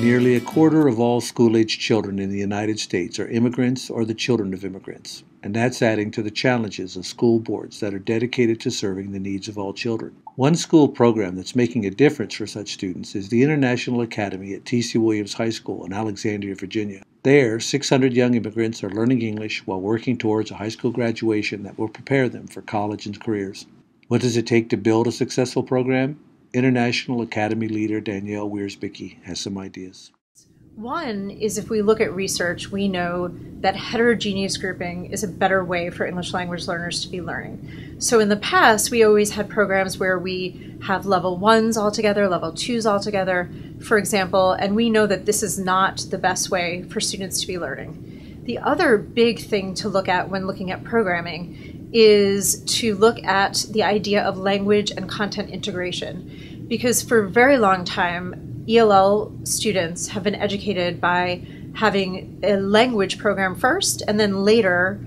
Nearly a quarter of all school-aged children in the United States are immigrants or the children of immigrants, and that's adding to the challenges of school boards that are dedicated to serving the needs of all children. One school program that's making a difference for such students is the International Academy at T.C. Williams High School in Alexandria, Virginia. There, 600 young immigrants are learning English while working towards a high school graduation that will prepare them for college and careers. What does it take to build a successful program? International Academy leader Danielle Wiersbicki has some ideas. One is, if we look at research, we know that heterogeneous grouping is a better way for English language learners to be learning. So in the past, we always had programs where we have level 1s all together, level 2s all together, for example, and we know that this is not the best way for students to be learning. The other big thing to look at when looking at programming is to look at the idea of language and content integration, because for a very long time, ELL students have been educated by having a language program first and then later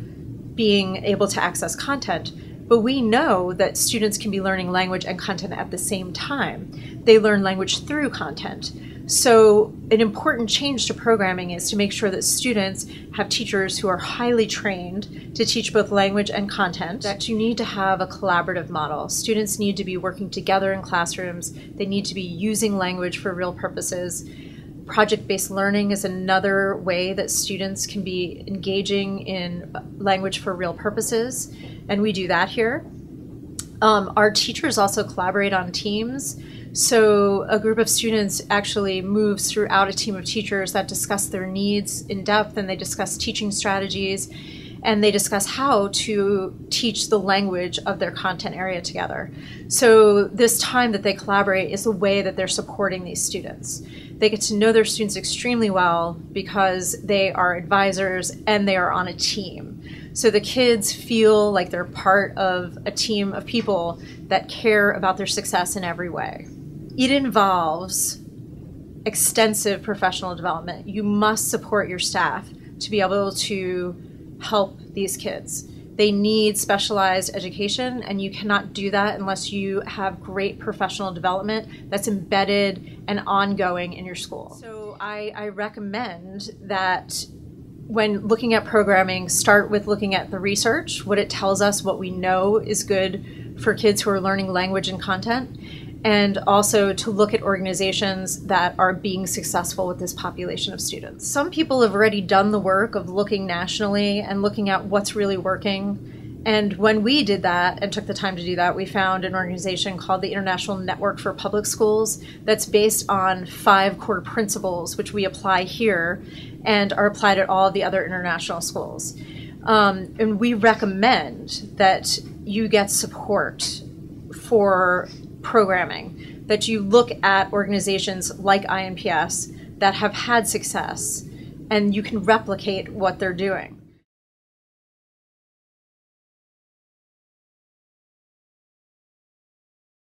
being able to access content. But we know that students can be learning language and content at the same time. They learn language through content. So an important change to programming is to make sure that students have teachers who are highly trained to teach both language and content. That you need to have a collaborative model. Students need to be working together in classrooms. They need to be using language for real purposes. Project-based learning is another way that students can be engaging in language for real purposes, and we do that here. Our teachers also collaborate on teams. So a group of students actually moves throughout a team of teachers that discuss their needs in depth, and they discuss teaching strategies, and they discuss how to teach the language of their content area together. So this time that they collaborate is the way that they're supporting these students. They get to know their students extremely well because they are advisors and they are on a team. So the kids feel like they're part of a team of people that care about their success in every way. It involves extensive professional development. You must support your staff to be able to help these kids. They need specialized education, and you cannot do that unless you have great professional development that's embedded and ongoing in your school. So I recommend that when looking at programming, start with looking at the research, what it tells us, what we know is good for kids who are learning language and content, and also to look at organizations that are being successful with this population of students. Some people have already done the work of looking nationally and looking at what's really working. And when we did that and took the time to do that, we found an organization called the International Network for Public Schools that's based on 5 core principles, which we apply here and are applied at all of the other international schools. And we recommend that you get support for programming, that you look at organizations like INPS that have had success and you can replicate what they're doing.